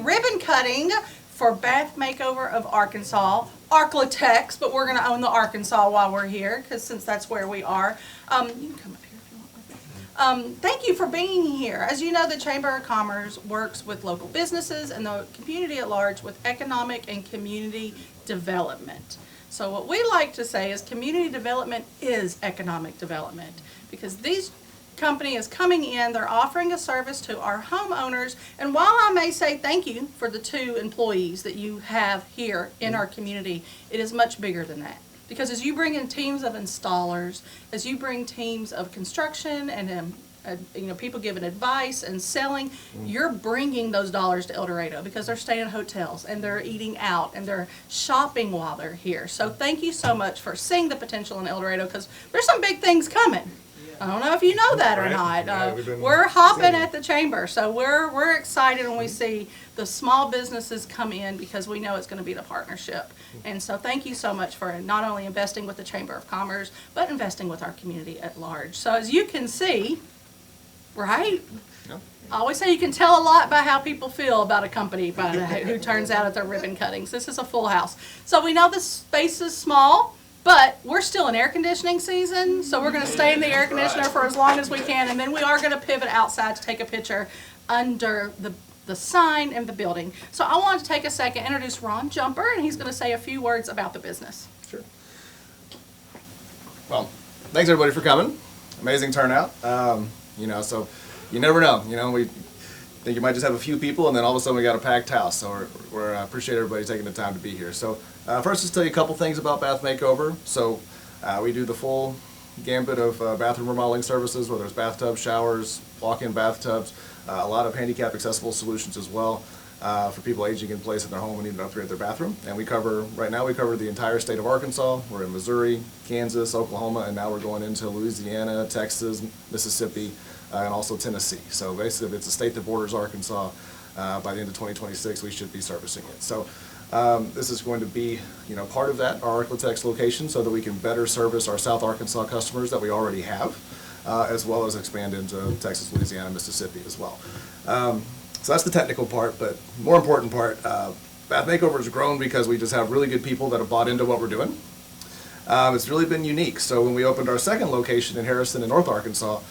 ribbon cutting for Bath Makeover of Arkansas, Ark-La-Tex, but we're going to own the Arkansas while we're here, because since that's where we are. You can come up here if you want. Thank you for being here. As you know, the Chamber of Commerce works with local businesses and the community at large with economic and community development. So what we like to say is community development is economic development, because these company is coming in, they're offering a service to our homeowners, and while I may say thank you for the 2 employees that you have here in our community, it is much bigger than that. Because as you bring in teams of installers, as you bring teams of construction and people giving advice and selling, you're bringing those dollars to El Dorado because they're staying in hotels and they're eating out and they're shopping while they're here. So thank you so much for seeing the potential in El Dorado, because there's some big things coming. I don't know if you know that or not. We're hopping at the chamber, so we're excited when we see the small businesses come in, because we know it's going to be the partnership. And so thank you so much for not only investing with the Chamber of Commerce, but investing with our community at large. So as you can see, right? Yep. I always say you can tell a lot by how people feel about a company by who turns out at their ribbon cuttings. This is a full house. So we know the space is small, but we're still in air conditioning season, so we're going to stay in the air conditioner for as long as we can, and then we are going to pivot outside to take a picture under the sign and the building. So I wanted to take a second, introduce Ron Jumper, and he's going to say a few words about the business. Sure. Well, thanks everybody for coming. Amazing turnout. So you never know. We think you might just have a few people, and then all of a sudden we got a packed house. So we appreciate everybody taking the time to be here. So first, just tell you a couple things about Bath Makeover. So we do the full gambit of bathroom remodeling services, whether it's bathtubs, showers, walk-in bathtubs, a lot of handicap accessible solutions as well for people aging in place in their home and need to upgrade their bathroom. And right now we cover the entire state of Arkansas. We're in Missouri, Kansas, Oklahoma, and now we're going into Louisiana, Texas, Mississippi, and also Tennessee. So basically, if it's a state that borders Arkansas, by the end of 2026, we should be servicing it. So this is going to be, part of that, our Ark-La-Tex location, so that we can better service our South Arkansas customers that we already have, as well as expand into Texas, Louisiana, Mississippi as well. So that's the technical part, but more important part, Bath Makeover has grown because we just have really good people that have bought into what we're doing. It's really been unique. So when we opened our second location in Harrison in North Arkansas,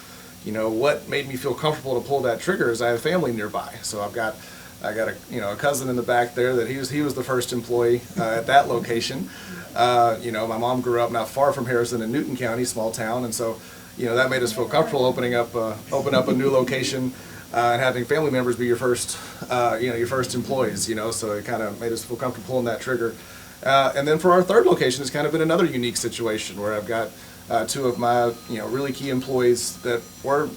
what made me feel comfortable to pull that trigger is I have family nearby. So I got a cousin in the back there that he was the first employee at that location. My mom grew up not far from Harrison in Newton County, small town, and so that made us feel comfortable open up a new location and having family members be your first employees. So it kind of made us feel comfortable pulling that trigger. And then for our third location, it's kind of been another unique situation where I've got 2 of my really key employees that were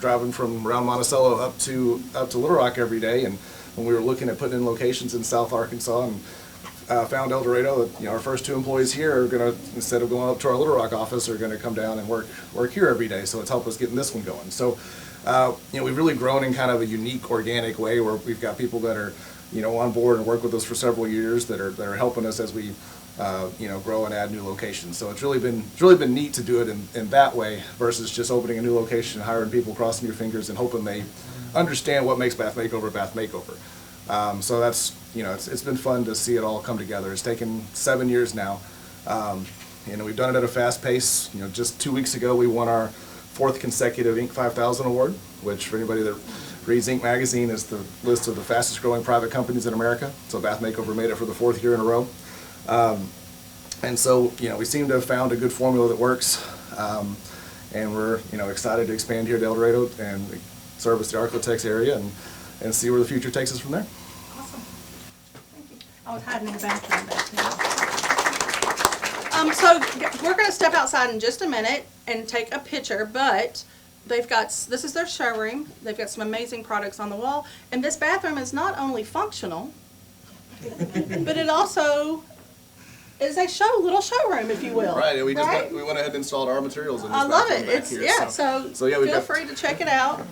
driving from around Monticello up to Little Rock every day, and when we were looking at putting in locations in South Arkansas and found El Dorado, that our first 2 employees here are going to, instead of going up to our Little Rock office, are going to come down and work here every day. So it's helped us getting this one going. So we've really grown in kind of a unique, organic way where we've got people that are on board and work with us for several years that are helping us as we grow and add new locations. So it's really been neat to do it in that way versus just opening a new location, hiring people, crossing your fingers, and hoping they understand what makes Bath Makeover. So that's it's been fun to see it all come together. It's taken 7 years now. We've done it at a fast pace. Just 2 weeks ago we won our 4th consecutive Inc. 5000 award, which for anybody that reads Inc. magazine is the list of the fastest growing private companies in America. So Bath Makeover made it for the 4th year in a row. And so, we seem to have found a good formula that works, and we're, excited to expand here to El Dorado and service the Ark-La-Tex area and see where the future takes us from there. Awesome. Thank you. I was hiding in the bathroom back there. So we're going to step outside in just a minute and take a picture, but this is their showroom. They've got some amazing products on the wall, and this bathroom is not only functional, but it also is a little showroom, if you will. Right, we went ahead and installed our materials in this I love it. bathroom back here. So yeah, feel free to check it out.